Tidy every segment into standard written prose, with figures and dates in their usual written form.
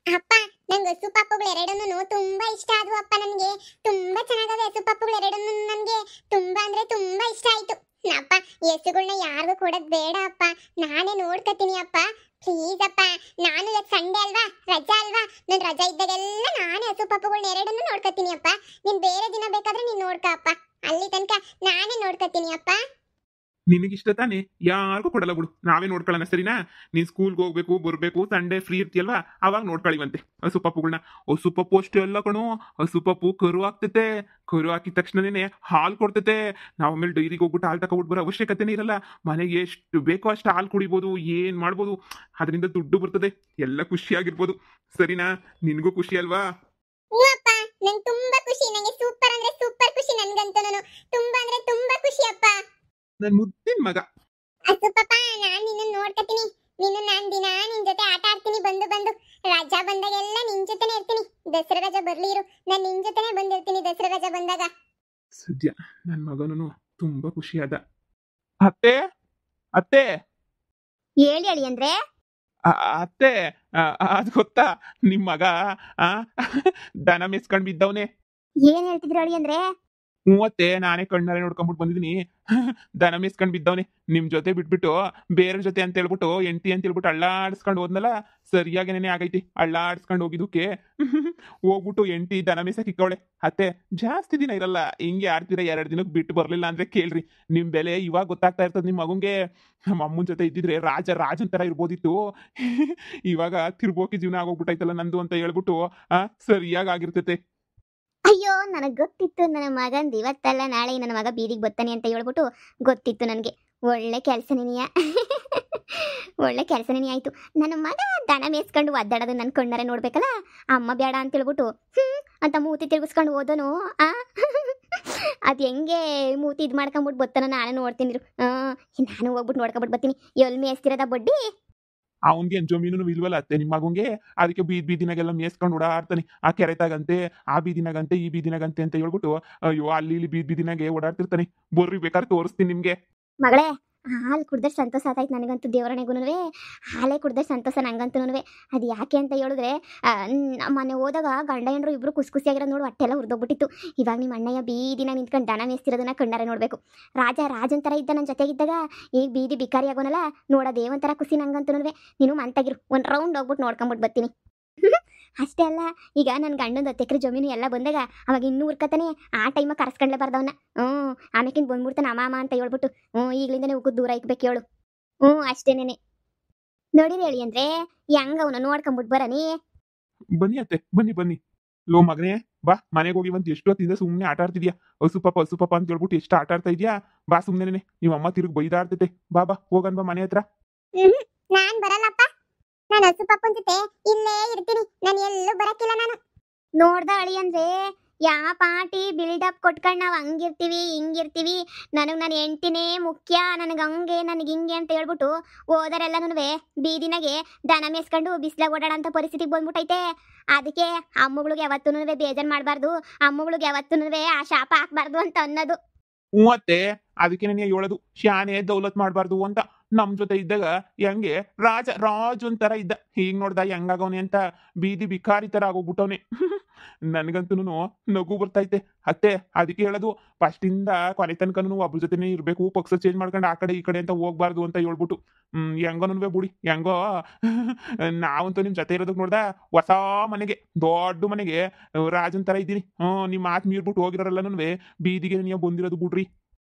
ಅಪ್ಪ ನಂಗೆ ಹಸು ಪಪ್ಪುಗಳು ಎರಡನ್ನೂ ತುಂಬಾ ಇಷ್ಟ ಆದ್ವು ಅಪ್ಪ. ನನಗೆ ತುಂಬಾ ಚೆನ್ನಾಗವೆ ಹಸು ಪಪ್ಪುಗಳು ಎರಡನ್ನೂ. ನನಗೆ ತುಂಬಾ ಅಂದ್ರೆ ತುಂಬಾ ಇಷ್ಟ ಆಯ್ತು. ಅಪ್ಪ ಹಸುಗಳನ್ನ ಯಾರಿಗೂ ಕೊಡೋದ್ ಬೇಡ ಅಪ್ಪ, ನಾನೇ ನೋಡ್ಕತೀನಿ ಅಪ್ಪ. ಪ್ಲೀಸ್ ಅಪ್ಪ, ನಾನು ಇವತ್ತು ಸಂಡೇ ಅಲ್ವಾ, ರಜಾ ಅಲ್ವಾ, ನನ್ ರಜಾ ಇದ್ದಾಗೆಲ್ಲ ನಾನೇ ಹಸು ಪಪ್ಪುಗಳನ್ನ ಎರಡನ್ನೂ ನೋಡ್ಕತೀನಿ ಅಪ್ಪ. ನೀನ್ ಬೇರೆ ದಿನ ಬೇಕಾದ್ರೆ ನೀನ್ ನೋಡ್ಕ ಅಪ್ಪ, ಅಲ್ಲಿ ತನಕ ನಾನೇ ನೋಡ್ಕತೀನಿ ಅಪ್ಪ. ನಿನಗಿಷ್ಟ ತಾನೆ, ಯಾರಿಗೂ ಕೊಡಲ್ಲ ಬಿಡು, ನಾವೇ ನೋಡ್ಕೊಳ್ಳೋಣ ಸರಿನಾ. ನೀನ್ ಸ್ಕೂಲ್ಗೆ ಹೋಗ್ಬೇಕು ಬರ್ಬೇಕು, ಸಂಡೇ ಫ್ರೀ ಇರ್ತೀಯಲ್ವಾ, ಅವಾಗ ನೋಡ್ಕೊಳ್ಳಿವಂತೆ ಹಸು ಪಪ್ಪುಗಳನ್ನ. ಹಸು ಪಪ್ಪು ಅಷ್ಟೇ ಅಲ್ಲ ಕಣೋ, ಹಸು ಪಪ್ಪು ಕರು ಹಾಕ್ತತೆ. ಕರು ಹಾಕಿದ ತಕ್ಷಣನೇ ಹಾಲು ಕೊಡ್ತತೆ. ನಾವು ಆಮೇಲೆ ಡೈರಿಗೆ ಹೋಗ್ಬಿಟ್ಟು ಹಾಲು ತಗೊಬಿಟ್ಟು ಬರೋ ಅವಶ್ಯಕತೆನೇ ಇರಲ್ಲ. ಮನೆಗೆ ಎಷ್ಟು ಬೇಕೋ ಅಷ್ಟು ಹಾಲು ಕುಡಿಬೋದು, ಏನ್ ಮಾಡ್ಬೋದು, ಅದರಿಂದ ದುಡ್ಡು ಬರ್ತದೆ, ಎಲ್ಲ ಖುಷಿಯಾಗಿರ್ಬೋದು. ಸರಿನಾ, ನಿನ್ಗೂ ಖುಷಿ ಅಲ್ವಾ? ಹ್ಞೂ ಅಪ್ಪ, ನಂಗೆ ತುಂಬಾ ಖುಷಿ. ನಂಗೆ ಸೂಪರ್ ಅಂದ್ರೆ ಸೂಪರ್ ಖುಷಿ. ನನ್ಗಂತೂ ತುಂಬಾ ಅಂದ್ರೆ ತುಂಬಾ ಖುಷಿ ಅಪ್ಪ. ನನ್ ಮುದ್ದಿನ ಮಗ. ಅಸು ಪಾಪ, ನಾನ್ ನಿನ್ನ ನೋಡ್ಕತೀನಿ. ನಾನ್ ದಿನ ನಿನ್ ಜೊತೆ ಆಟ ಆಡ್ತೀನಿ. ಬಂದು ಬಂದು ರಜಾ ಬಂದಾಗೆಲ್ಲ ನಿನ್ ಜೊತೆನೆ ಇರ್ತೀನಿ. ದಸರಾ ರಜಾ ಬರ್ಲಿ ಇರು, ನಾನ್ ನಿನ್ ಜೊತೆನೆ ಬಂದಿರ್ತೀನಿ ದಸರಾ ರಜಾ ಬಂದಾಗ. ಸದ್ಯ ನನ್ ಮಗನೂ ತುಂಬಾ ಖುಷಿ ಆದ. ಅತ್ತೆ ಅತ್ತೆ ಹೇಳಿ ಹೇಳಿ ಅಂದ್ರೆ ಅತ್ತೆ, ಅದ್ ಗೊತ್ತಾ, ನಿಮ್ ಮಗ ಆ ದನ ಮೆಸ್ಕೊಂಡ್ ಬಿದ್ದವನೆ. ಏನ್ ಹೇಳ್ತಿದ್ರಿ ಹೇಳಿ ಅಂದ್ರೆ? ಮೂವತ್ತೆ, ನಾನೇ ಕಣ್ಣಾರೆ ನೋಡ್ಕೊಂಡ್ಬಿಟ್ಟು ಬಂದಿದ್ದೀನಿ. ದನ ಮೆಸ್ಕೊಂಡ್ ಬಿದ್ದವನೆ. ನಿಮ್ ಜೊತೆ ಬಿಟ್ಬಿಟ್ಟು ಬೇರೆ ಜೊತೆ ಅಂತ ಹೇಳ್ಬಿಟ್ಟು ಎಂಟಿ ಅಂತ ಹೇಳ್ಬಿಟ್ಟು ಅಳ್ಳಾಡ್ಸ್ಕೊಂಡು ಹೋದ್ನಲ್ಲ, ಸರಿಯಾಗಿ ನೆನೆ ಆಗೈತಿ. ಅಳ್ಳಾಡ್ಸ್ಕೊಂಡು ಹೋಗಿದ್ದಕ್ಕೆ ಹೋಗ್ಬಿಟ್ಟು ಎಂಟಿ ದನ ಮೇಸಕ್ ಇಕ್ಕವಳೆ. ಅತ್ತೆ, ಜಾಸ್ತಿ ದಿನ ಇರಲ್ಲ, ಹಿಂಗೆ ಆಡ್ತೀರಾ, 2 ದಿನಕ್ಕೆ ಬಿಟ್ಟು ಬರ್ಲಿಲ್ಲ ಅಂದ್ರೆ ಕೇಳ್ರಿ. ನಿಮ್ ಬೆಲೆ ಇವಾಗ ಗೊತ್ತಾಗ್ತಾ ಇರ್ತದೆ ನಿಮ್ ಮಗುಂಗೆ. ನಮ್ಮ ಅಮ್ಮನ ಜೊತೆ ಇದ್ದಿದ್ರೆ ರಾಜನ್ ತರ ಇರ್ಬೋದಿತ್ತು. ಇವಾಗ ತಿರ್ಬೋಕಿ ಜೀವನ ಆಗೋಗ್ಬಿಟ್ಟೈತಲ್ಲ ನಂದು ಅಂತ ಹೇಳ್ಬಿಟ್ಟು ಸರಿಯಾಗಿ ಆಗಿರ್ತೈತೆ. ಅಯ್ಯೋ, ನನಗ್ ಗೊತ್ತಿತ್ತು ನನ್ನ ಮಗಂದ್ ಇವತ್ತಲ್ಲ ನಾಳೆ ನನ್ನ ಮಗ ಬೀದಿಗೆ ಬರ್ತಾನೆ ಅಂತ ಹೇಳ್ಬಿಟ್ಟು ಗೊತ್ತಿತ್ತು ನನಗೆ. ಒಳ್ಳೆ ಕೆಲಸನೇನಿಯ ಒಳ್ಳೆ ಕೆಲಸನೇ ಆಯ್ತು. ನನ್ನ ಮಗ ದನ ಮೇಯಿಸ್ಕೊಂಡು ಒದ್ದಾಡೋದು ನನ್ನ ಕಣ್ಣಾರೆ ನೋಡ್ಬೇಕಲ್ಲ. ಅಮ್ಮ ಬೇಡ ಅಂತ ಹೇಳ್ಬಿಟ್ಟು ಅಂತ ಮೂತಿ ತಿರ್ಗಿಸ್ಕೊಂಡು ಹೋದನು. ಅದು ಹೆಂಗೆ ಮೂತಿ ಇದು ಮಾಡ್ಕೊಂಬಿಟ್ಟು ಬರ್ತಾನ, ನಾನು ನೋಡ್ತೀನಿ. ನಾನು ಹೋಗ್ಬಿಟ್ಟು ನೋಡ್ಕೊಂಬಿಟ್ಟು ಬರ್ತೀನಿ. ಎಲ್ಲಿ ಮೇಯಿಸ್ತಿರೋದ ಬಡ್ಡಿ? ಅವನ್ಗೆ ಜಮೀನು ಇಲ್ವಲ್ಲ ಅತ್ತೆ ನಿಮ್ಮ ಮಗುಂಗೆ, ಅದಕ್ಕೆ ಬೀದಿನಾಗೆಲ್ಲ ಮೇಸ್ಕೊಂಡು ಓಡಾಡ್ತಾನೆ. ಆ ಕೆರೆತಾಗಂತೆ, ಆ ಬೀದಿನಾಗಂತೆ, ಈ ಬೀದಿನಾಗಂತೆ ಅಂತ ಹೇಳ್ಬಿಟ್ಟು ಅಯ್ಯೋ ಅಲ್ಲಿ ಇಲ್ಲಿ ಬೀದಿನಾಗೆ ಓಡಾಡ್ತಿರ್ತಾನೆ. ಬರ್ರಿ ಬೇಕಾದ್ರೆ ತೋರಿಸ್ತೀನಿ ನಿಮ್ಗೆ. ಮಗಳೇ, ಹಾಲು ಕುಡ್ದ್ರೆ ಸಂತೋಷ ಆತಾಯ್ತು ನನಗಂತೂ. ದೇವರಣೆಗೂ ಹಾಲೇ ಕುಡ್ದ್ರೆ ಸಂತೋಷ ನಂಗಂತೂ. ಅದು ಯಾಕೆ ಅಂತ ಹೇಳಿದ್ರೆ, ಮೊನ್ನೆ ಹೋದಾಗ ಗಂಡ ಹೆಂಡ್ರು ಇಬ್ರು ಖುಷಿಯಾಗಿರೋದು ನೋಡಿ ಹೊಟ್ಟೆಲ್ಲ ಹುರಿದೋಗ್ಬಿಟ್ಟಿತ್ತು. ಇವಾಗ ನಿಮ್ಮ ಅಣ್ಣಯ್ಯ ಬೀದಿನ ನಿಂತ್ಕೊಂಡು ದನ ಮೇಯಿಸ್ತಿರೋದನ್ನ ಕಣ್ಣಾರೆ ನೋಡಬೇಕು. ರಾಜನ್ ಥರ ಇದ್ದ ನನ್ನ ಜೊತೆಗಿದ್ದಾಗ ಈಗ ಬೀದಿ ಬಿಕಾರಿ ಆಗೋನಲ್ಲ, ನೋಡೋದೇ ಒಂಥರ ಖುಷಿ ನಂಗಂತೂ. ನೀನು ಮಂತಾಗಿರು, ಒಂದು ರೌಂಡ್ ಹೋಗ್ಬಿಟ್ಟು ನೋಡ್ಕೊಂಬಿಟ್ಟು ಬರ್ತೀನಿ. ಅಷ್ಟೇ ಅಲ್ಲ, ಈಗ ನನ್ನ ಗಂಡಂದು 10 ಎಕರೆ ಜಮೀನು ಎಲ್ಲ ಬಂದಾಗ ಅವಾಗ ಇನ್ನೂ ಉರ್ಕತಾನೆ. ಆ ಟೈಮಾಗ ಕರೆಸ್ಕೊಂಡ್ಲೇ ಬರ್ದವನ್ನ. ಆಮೇಕಿಂದ ಬಂದ್ಬಿಡ್ತಾನೆ ಅಮ್ಮ ಅಂತ ಹೇಳ್ಬಿಟ್ಟು. ಈಗಲಿಂದನೇ ಉಕ್ಕದ ದೂರ ಇಕ್ಬೇಕು ಹೇಳು. ಅಷ್ಟೇನೇನೆ. ನೋಡಿರಿ ಹೇಳಿ ಅಂದ್ರೆ ಹೆಂಗ ಅವನು ನೋಡ್ಕೊಂಬಿಟ್ಟು ಬರನಿ. ಬನ್ನಿ ಅತ್ತೆ, ಬನ್ನಿ. ಲೋ ಮಗನೇ, ಬಾ ಮನೆಗೆ ಹೋಗಿ ಬಂದು ಎಷ್ಟು ಹೊತ್ತಿಂದ ಸುಮ್ಮನೆ ಆಟ ಆಡ್ತಿದ್ಯಾ. ಹಸು ಪಾಪ ಅಂತ ಹೇಳ್ಬಿಟ್ಟು ಎಷ್ಟು ಆಟ ಆಡ್ತಾ ಇದ್ಯಾ. ಬಾ ಸುಮ್ಮನೆ, ನಿಮ್ಮ ಅಮ್ಮ ತಿರುಗಿ ಬೈದಾಡ್ತೈತೆ. ಬಾ ಹೋಗನ್ ಬಾ ಮನೆ ಹತ್ರ. ನಾನ್ ಬರಲ್ಲಪ್ಪ, ನಾನು ಹಸು ಪಪ್ಪನ್ ಜೊತೆ ಇಲ್ಲೇ ಇರ್ತೀನಿ. ನಾನು ಎಲ್ಲೂ ಬರಕ್ಕಿಲ್ಲ. ನಾನು ನೋಡ್ದ ಅಳಿ ಅಂದ್ರೆ ಯಾವ ಪಾಟಿ ಬಿಲ್ಡಪ್ ಕೊಟ್ಕೊಂಡು ನಾವು ಹಂಗಿರ್ತೀವಿ ಹಿಂಗಿರ್ತೀವಿ, ನನ್ನ ಹೆಂಡ್ತಿನೇ ಮುಖ್ಯ, ನನಗೆ ಹಂಗೆ ನನಗೆ ಹಿಂಗೆ ಅಂತ ಹೇಳ್ಬಿಟ್ಟು ಹೋದರೆಲ್ಲನೂ ಬೀದಿನಾಗೆ ದನ ಮೇಸ್ಕೊಂಡು ಬಿಸ್ಲಾಗ ಓಡಾಡೋ ಅಂತ ಪರಿಸ್ಥಿತಿಗೆ ಬಂದ್ಬಿಟ್ಟೈತೆ. ಅದಕ್ಕೆ ಅಮ್ಮಗಳಿಗೆ ಯಾವತ್ತೂ ಬೇಜಾರು ಮಾಡಬಾರ್ದು, ಅಮ್ಮಗಳಿಗೆ ಯಾವತ್ತೂ ಆ ಶಾಪ ಹಾಕ್ಬಾರ್ದು ಅಂತ ಅನ್ನೋದು. ಅತ್ತೆ, ಅದಕ್ಕೆ ನನಗೆ ಹೇಳೋದು, ಶಾನೆ ದೌಲತ್ ಮಾಡಬಾರ್ದು ಅಂತ. ನಮ್ ಜೊತೆ ಇದ್ದಾಗ ಹೆಂಗೆ ರಾಜು ಒಂಥರ ಇದ್ದ, ಈಗ ನೋಡ್ದ ಹೆಂಗಾಗವನೆ ಅಂತ ಬೀದಿ ಬಿಕಾರಿ ತರ ಆಗೋಗ್ಬಿಟ್ಟವನೆ. ನನ್ಗಂತೂ ನಗು ಬರ್ತೈತೆ ಅತ್ತೆ. ಅದಕ್ಕೆ ಹೇಳೋದು, ಫಸ್ಟಿಂದ ಕೊನೆ ತನಕನೂ ಒಬ್ರ ಜೊತೆನೇ ಇರ್ಬೇಕು, ಪಕ್ಷ ಚೇಂಜ್ ಮಾಡ್ಕೊಂಡು ಆ ಕಡೆ ಈ ಕಡೆ ಅಂತ ಹೋಗ್ಬಾರ್ದು ಅಂತ ಹೇಳ್ಬಿಟ್ಟು. ಹೆಂಗೋನುವೆ ಬಿಡಿ, ಹೆಂಗೋ ನಾವಂತೂ ನಿಮ್ ಜೊತೆ ಇರೋದಕ್ಕೆ ನೋಡ್ದ ಹೊಸ ಮನೆಗೆ, ದೊಡ್ಡ ಮನೆಗೆ ರಾಜನ್ ತರ ಇದ್ದೀನಿ. ನಿಮ್ ಮಾತು ಮೀರ್ಬಿಟ್ಟು ಹೋಗಿರೋರೆಲ್ಲನೂ ಬೀದಿಗೆ ನೀವು ಬಂದಿರೋದು ಬಿಡ್ರಿ.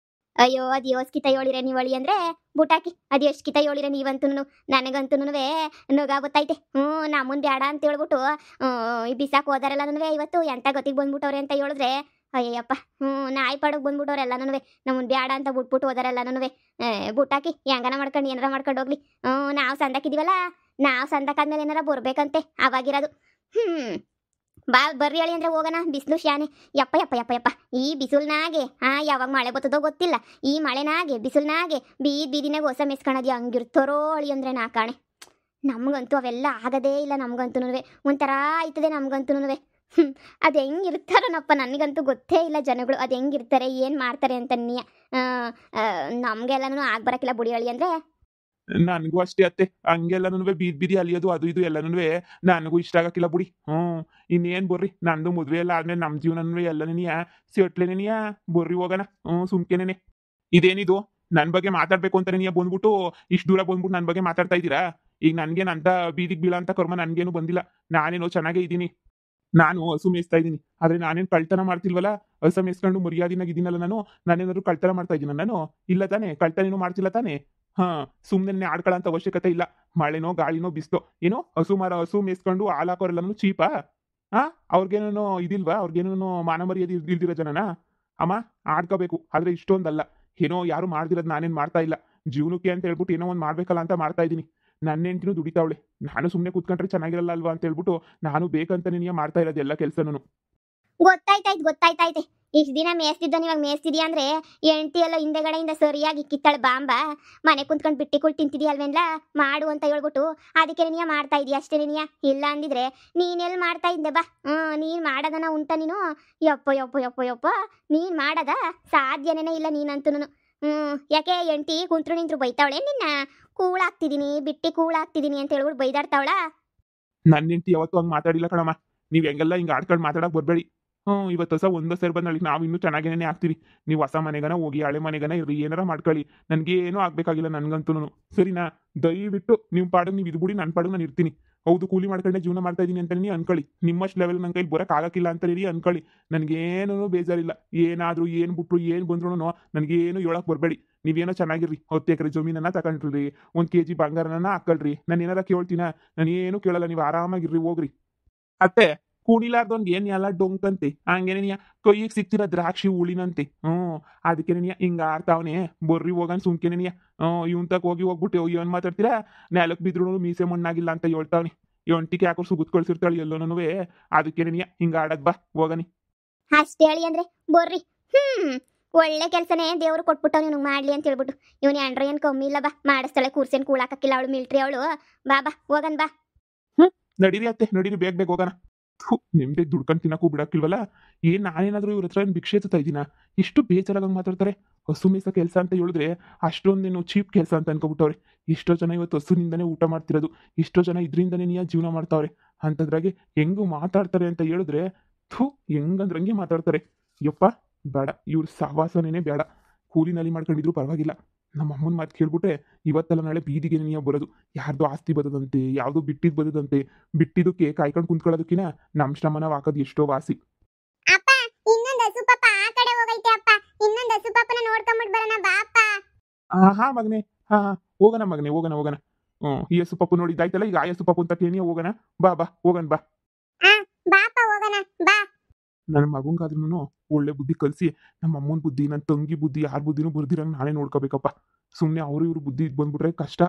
ಅಯ್ಯೋ, ಅದು ಯೋಸ್ಕಿತ ಹೇಳಿರೆ ನೀವು ಅಳಿ ಅಂದ್ರೆ ಬುಟಾಕಿ, ಅದು ಎಷ್ಟು ಕಿತ ಹೇಳಿರೆ ನೀವಂತೂ. ನನಗಂತೂ ನೊಗ ಗೊತ್ತೈತೆ. ನಮ್ಮನ್ ಬೇಡ ಅಂತ ಹೇಳ್ಬಿಟ್ಟು ಬಿಸಾಕ್ ಹೋದಾರೆಲ್ಲನೂ ಇವತ್ತು ಎಂತ ಗತಿಗೆ ಬಂದ್ಬಿಟ್ಟವ್ರೆ ಅಂತ ಹೇಳಿದ್ರೆ ಅಯ್ಯಪ್ಪ. ನಾಯಿ ಪಾಡೋಕೆ ಬಂದ್ಬಿಟ್ಟವ್ರೆ ಎಲ್ಲನೂ. ನಮ್ಮನ್ ಬೇಡ ಅಂತ ಬಿಟ್ಬಿಟ್ಟು ಹೋದಾರೆಲ್ಲನೂ ಬುಟಾಕಿ ಹೆಂಗನ ಮಾಡ್ಕೊಂಡು ಏನಾರ ಮಾಡ್ಕೊಂಡು ಹೋಗ್ಲಿ. ನಾವು ಸಂದಕ್ಕಿದೀವಲ್ಲ, ನಾವು ಸಂದಕ್ಕಾದ್ಮೇಲೆ ಏನಾರ ಬರ್ಬೇಕಂತೆ ಅವಾಗಿರೋದು. ಬರ್ರಿ ಹೇಳಿ ಅಂದ್ರೆ ಹೋಗೋಣ. ಬಿಸಿಲು ಶಾನೆ, ಯಪ್ಪ. ಈ ಬಿಸಿಲ್ನಾಗೆ ಯಾವಾಗ ಮಳೆ ಬರ್ತದೋ ಗೊತ್ತಿಲ್ಲ. ಈ ಮಳೆನಾಗೆ ಬಿಸಿಲ್ನಾಗೆ ಬೀದಿನಾಗ ಹೊಸ ಮೆಸ್ಕೊಳೋದು ಹಂಗಿರ್ತಾರೋ ಅಳಿ ಅಂದ್ರೆ ನಾ ಕಾಣೆ. ನಮ್ಗಂತೂ ಅವೆಲ್ಲ ಆಗದೇ ಇಲ್ಲ. ನಮ್ಗಂತೂ ಒಂಥರ ಆಯ್ತದೆ ನಮ್ಗಂತೂ. ಅದು ಹೆಂಗಿರ್ತಾರೋನಪ್ಪ, ನನಗಂತೂ ಗೊತ್ತೇ ಇಲ್ಲ ಜನಗಳು ಅದು ಹೆಂಗಿರ್ತಾರೆ ಏನು ಮಾಡ್ತಾರೆ ಅಂತ. ನಮಗೆಲ್ಲನೂ ಆಗ್ಬರಕ್ಕಿಲ್ಲ ಬುಡಿ ಹೇಳಿ ಅಂದ್ರೆ. ನನಗೂ ಅಷ್ಟೇ ಅತ್ತೆ ಹಂಗೆಲ್ಲನೂ ಬೀದಿ ಬೀದಿ ಅಲಿಯೋದು ಅದು ಇದು ಎಲ್ಲನೂ ನನಗೂ ಇಷ್ಟ ಆಗಕ್ಕಿಲ್ಲ ಬಿಡಿ. ಇನ್ನೇನ್ ಬರ್ರಿ ನಂದು ಮದ್ವೆ ಎಲ್ಲ ಆದ್ಮೇಲೆ ನಮ್ಮ ಜೀವನನೂ ಎಲ್ಲನೇನಿಯ ಸೆಟ್ಲೇನೇನಿಯ ಬರ್ರಿ ಹೋಗೋಣ. ಸುಮ್ಕೆನೇನೆ ಇದೇನಿದು ನನ್ ಬಗ್ಗೆ ಮಾತಾಡ್ಬೇಕು ಅಂತಾನೆ ನೀ ಬಂದ್ಬಿಟ್ಟು ಇಷ್ಟು ದೂರ ಬಂದ್ಬಿಟ್ಟು ನನ್ನ ಬಗ್ಗೆ ಮಾತಾಡ್ತಾ ಇದ್ದೀರಾ? ಈಗ ನನ್ಗೇನು ಅಂತ ಬೀದಿಗೆ ಬೀಳ ಅಂತ ಕರ್ಮ ನನ್ಗೇನು ಬಂದಿಲ್ಲ. ನಾನೇನೋ ಚೆನ್ನಾಗೇ ಇದ್ದೀನಿ. ನಾನು ಹಸು ಮೇಯಿಸ್ತಾ ಇದ್ದೀನಿ. ಆದ್ರೆ ನಾನೇನು ಕಳ್ತನ ಮಾಡ್ತಿಲ್ವಲ್ಲ. ಹಸ ಮೇಯಿಸ್ಕೊಂಡು ಮರ್ಯಾದಿನಾಗ ಇದೀನಲ್ಲ ನಾನು. ನಾನೇನಾದ್ರು ಕಳ್ತನ ಮಾಡ್ತಾ ಇದ್ದೀನ ನಾನು? ಇಲ್ಲ ತಾನೇ, ಕಳ್ತನೇನು ಮಾಡ್ತಿಲ್ಲ ತಾನೇ. ಹಾ, ಸುಮ್ಮನೆ ಆಡ್ಕೊಳ್ಳೋ ಅವಶ್ಯಕತೆ ಇಲ್ಲ. ಮಳೆನೋ ಗಾಳಿನೋ ಬಿಸ್ಲೋ ಏನೋ ಹಸು ಮೇಯಿಸ್ಕೊಂಡು ಹಾಲು ಹಾಕೋರೆಲ್ಲನೂ ಚೀಪಾ? ಹಾ, ಅವ್ರಿಗೇನೋ ಇದಿಲ್ವಾ? ಅವ್ರಿಗೇನೋ ಮಾನ ಮರ್ಯಾದೆ ಇಲ್ದಿರೋ ಜನನ? ಅಮ್ಮ, ಆಡ್ಕೋಬೇಕು ಆದ್ರೆ ಇಷ್ಟೊಂದಲ್ಲ. ಏನೋ ಯಾರು ಮಾಡ್ದಿರೋದು ನಾನೇನು ಮಾಡ್ತಾ ಇಲ್ಲ. ಜೀವನಕ್ಕೆ ಅಂತ ಹೇಳ್ಬಿಟ್ಟು ಏನೋ ಒಂದು ಮಾಡ್ಬೇಕಲ್ಲ ಅಂತ ಮಾಡ್ತಾ ಇದ್ದೀನಿ. ನನ್ನ ಹೆಂಡ್ತಿನೂ ದುಡಿತಾವಳೆ. ನಾನು ಸುಮ್ಮನೆ ಕೂತ್ಕೊಂಡ್ರೆ ಚೆನ್ನಾಗಿರಲ್ಲ ಅಲ್ವಾ ಅಂತ ಹೇಳ್ಬಿಟ್ಟು ನಾನು ಬೇಕಂತಾನೆ ನೀ ಮಾಡ್ತಾ ಇರೋದು ಎಲ್ಲ ಕೆಲಸನೂ. ಗೊತ್ತಾಯ್ತಾಯ್ತು. ಇಷ್ಟು ದಿನ ಮೇಯಿಸ್ತಿದ್ದೋ ಇವಾಗ ಮೇಯಿಸ್ತಿದ್ಯಾ ಅಂದ್ರೆ ಎಂಟಿ ಎಲ್ಲ ಹಿಂದೆಗಡೆಯಿಂದ ಸರಿಯಾಗಿ ಕಿತ್ತಾಳೆ ಬಾಂಬ. ಮನೆ ಕುಂತ್ಕೊಂಡು ಬಿಟ್ಟಿಗಳು ತಿಂತಿದ್ಯಲ್ವೇನ್ಲ ಮಾಡು ಅಂತ ಹೇಳ್ಬಿಟ್ಟು ಅದಕ್ಕೆ ನೀಯ ಮಾಡ್ತಾ ಇದೀಯ ಅಷ್ಟೇ ನೀಯ. ಇಲ್ಲ ಅಂದಿದ್ರೆ ನೀನೆಲ್ಲಿ ಮಾಡ್ತಾ ಇದ್ದೆ ಬಾ. ನೀನು ಮಾಡೋದನ ಉಂಟ ನೀನು? ಯಪ್ಪ ನೀನು ಮಾಡೋದ ಸಾಧ್ಯನೇ ಇಲ್ಲ ನೀನಂತೂ. ಯಾಕೆ ಎಂಟಿ ಕುಂತ್ರು ನಿಂತ್ರು ಬೈತಾವಳೆ ನಿನ್ನ? ಕೂಳಾಗ್ತಿದ್ದೀನಿ ಅಂತ ಹೇಳ್ಬಿಟ್ಟು ಬೈದಾಡ್ತಾವಳ? ನನ್ನ ಹೆಂಡ್ತಿ ಯಾವತ್ತೂ ಹಂಗೆ ಮಾತಾಡಿಲ್ಲ ಕಣಮ್ಮ. ನೀವು ಹೆಂಗೆಲ್ಲ ಹಿಂಗೆ ಆಡ್ಕೊಂಡು ಮಾತಾಡಕ್ ಬರ್ಬೇಡಿ. ಇವತ್ತು ಹೊಸ ಒಂದು ಸೇರಿ ಬಂದಲ್ಲಿ ನಾವು ಇನ್ನೂ ಚೆನ್ನಾಗೇನೆ ಆಗ್ತೀವಿ. ನೀವು ಹೊಸ ಮನೆಗನ ಹೋಗಿ ಹಳೆ ಮನೆಗನ ಇರ್ರಿ, ಏನಾರ ಮಾಡ್ಕೊಳ್ಳಿ. ನನಗೇನೂ ಆಗ್ಬೇಕಾಗಿಲ್ಲ ನನ್ಗಂತೂ. ಸರಿನಾ? ದಯವಿಟ್ಟು ನಿಮ್ಮ ಪಾಡಿಗೆ ನೀವು ಇದ್ಬಿಡಿ, ನನ್ನ ಪಾಡಿಗೆ ನಾನು ಇರ್ತೀನಿ. ಹೌದು, ಕೂಲಿ ಮಾಡ್ಕೊಂಡೆ ಜೀವನ ಮಾಡ್ತಾ ಇದ್ದೀನಿ ಅಂತ ನೀವು ಅನ್ಕೊಳ್ಳಿ. ನಿಮ್ಮಷ್ಟು ಲೆವೆಲ್ ನನ್ನ ಕೈಲಿ ಬರೋಕೆ ಆಗಕ್ಕಿಲ್ಲ ಅಂತ ಹೇಳಿ ಅನ್ಕೊಳ್ಳಿ. ನನಗೇನೂ ಬೇಜಾರಿಲ್ಲ. ಏನಾದರೂ ಏನು ಬಿಟ್ರು ಏನು ಬಂದ್ರು ನನಗೇನು ಹೇಳಕ್ ಬರಬೇಡಿ. ನೀವೇನೋ ಚೆನ್ನಾಗಿರ್ರಿ. 10 ಎಕರೆ ಜಮೀನನ್ನ ತಗೊಂಡ್ರಿ, 1 kg ಬಂಗಾರನ ಹಾಕೊಳ್ರಿ. ನಾನು ಏನಾರ ಕೇಳ್ತೀನ? ನಾನು ಏನು ಕೇಳಲ್ಲ. ನೀವು ಆರಾಮಾಗಿರ್ರಿ, ಹೋಗ್ರಿ. ಅತ್ತೆ, ಕುಣಿಲಾರ್ದೊಂದು ಏನ್ ಎಲ್ಲ ಡೊಂಕಂತೆ ಹಂಗೇನೆ ನೀ ಕೈಗೆ ಸಿಕ್ತಿರೋ ದ್ರಾಕ್ಷಿ ಹುಳಿನಂತೆ. ಅದಕ್ಕೆ ನೀ ಹಿಂಗ ಆಡ್ತಾವನೆ. ಬರ್ರಿ ಹೋಗನ್ ಸುಮ್ಕೆನೆ ನೀ. ಇವನ್ ತಕ ಹೋಗ್ಬಿಟ್ಟು ಏನ್ ಮಾತಾಡ್ತೀರಾ? ನೆಲಕ್ ಬಿದ್ರು ಮೀಸೆ ಮಣ್ಣಾಗಿಲ್ಲ ಅಂತ ಹೇಳ್ತಾವನಿ. ಒಂಟಿಗೆ ಯಾಕೋ ಸುಗುತ್ ಕಳ್ಸಿರ್ತಾಳೆ ಎಲ್ಲೋನೂ. ಅದಕ್ಕೆ ನೀ ಹಿಂಗ ಆಡದ್ ಬಾ ಹೋಗನಿ. ಅಷ್ಟೇ ಹೇಳಿ ಅಂದ್ರೆ ಬರ್ರಿ. ಒಳ್ಳೆ ಕೆಲಸನೇ ದೇವ್ರು ಕೊಟ್ಬಿಟ್ಟವ್ ಇವ್ನಿಗೆ ಮಾಡ್ಲಿ ಅಂತ ಹೇಳ್ಬಿಟ್ಟು. ಇವನು ಅಂಡ್ರ ಏನು ಕಮ್ಮಿ ಇಲ್ಲ ಬಾ. ಮಾಡಿಸ್ತಾಳೆ ಕೂರ್ಸೇನು ಕೂಳಾಕಕ್ಕಿಲ್ಲ ಅವಳು ಮಿಲ್ಟ್ರಿ ಅವಳು. ಬಾ ಹೋಗನ್ ಬಾ. ನಡೀರಿ ಅತ್ತೆ, ನಡೀರಿ, ಬೇಗ ಹೋಗೋಣ. ನಿಮ್ದೆ ದುಡ್ಕೊಂಡು ತಿನ್ನಕ್ಕೂ ಬಿಡಕ್ಕಿಲ್ವಲ್ಲ. ನಾನೇನಾದ್ರೂ ಇವ್ರ ಹತ್ರ ಭಿಕ್ಷೆ ಎತ್ತಾ ಇದ್ದೀನ? ಇಷ್ಟು ಬೇಜಾರಾಗಂಗೆ ಮಾತಾಡ್ತಾರೆ. ಹಸು ಮೇಯ್ಸೋ ಕೆಲಸ ಅಂತ ಹೇಳಿದ್ರೆ ಅಷ್ಟೊಂದೇನು ಚೀಪ್ ಕೆಲಸ ಅಂತ ಅನ್ಕೊಬಿಟ್ಟವ್ರೆ. ಎಷ್ಟೋ ಜನ ಇವತ್ತು ಹಸುನಿಂದನೇ ಊಟ ಮಾಡ್ತಿರೋದು. ಎಷ್ಟೋ ಜನ ಇದರಿಂದನೇ ಜೀವನ ಮಾಡ್ತಾವ್ರೆ. ಅಂಥದ್ರಾಗೆ ಹೆಂಗು ಮಾತಾಡ್ತಾರೆ ಅಂತ ಹೇಳಿದ್ರೆ ಹೆಂಗಂದ್ರಂಗೆ ಮಾತಾಡ್ತಾರೆ. ಯಪ್ಪ, ಬೇಡ, ಇವ್ರ ಸಹವಾಸನೇ ಬೇಡ. ಕೂಲಿನಲ್ಲಿ ಮಾಡ್ಕೊಂಡಿದ್ರು ಪರವಾಗಿಲ್ಲ. ನಮ್ಮ ಅಮ್ಮನ ಮಾತು ಕೇಳ್ಬಿಟ್ರೆ ಇವತ್ತೆಲ್ಲ ನಾಳೆ ಬೀದಿಗೆ ನೀವು ಬರೋದು. ಯಾರ್ದು ಆಸ್ತಿ ಬರೋದಂತೆ, ಯಾವ್ದು ಬಿಟ್ಟಿದ್ ಬರೋದಂತೆ. ಬಿಟ್ಟಿದ್ದಕ್ಕೆ ಕಾಯ್ಕೊಂಡು ಕುಂತ್ಕೊಳ್ಳೋದಕ್ಕಿನ ನಮ್ಮ ಶ್ರಮನ ಹಾಕೋದು ಎಷ್ಟೋ ವಾಸಿ. ಅಪ್ಪ, ಇನ್ನೊಂದು ಹಸು ಪಾಪ ಆ ಕಡೆ ಹೋಗೈತೆ ಅಪ್ಪ. ಇನ್ನೊಂದು ಹಸು ಪಾಪನ ನೋಡ್ಕೊಂಬಿಟ್ಟು ಬರೋಣ ಬಾ ಅಪ್ಪ. ಹಾ ಮಗನೆ, ಹಾ ಹೋಗೋಣ ಮಗನೆ, ಹೋಗೋಣ. ಈ ಹಸು ಪಪ್ಪು ನೋಡಿದ್ದಾಯ್ತಲ್ಲ, ಈಗ ಆ ಹಸು ಪಪ್ಪು ಅಂತ ಕೇಳಿ ಹೋಗೋಣ. ಬಾ ಹೋಗೋಣ ಬಾ. ಬಾಪ ಹೋಗೋಣ ಬಾ. ನನ್ನ ಮಗಂಗಾದ್ರೂ ಒಳ್ಳೆ ಬುದ್ಧಿ ಕಲಿಸಿ ನಮ್ಮ ಅಮ್ಮನ ಬುದ್ಧಿ, ನನ್ನ ತಂಗಿ ಬುದ್ಧಿ, ಯಾರ ಬುದ್ಧಿನೂ ಬರ್ದಿರಂಗೆ ನಾನೇ ನೋಡ್ಕೋಬೇಕಪ್ಪ. ಸುಮ್ಮನೆ ಅವರು ಇವ್ರ ಬುದ್ಧಿ ಬಂದ್ಬಿಟ್ರೆ ಕಷ್ಟ.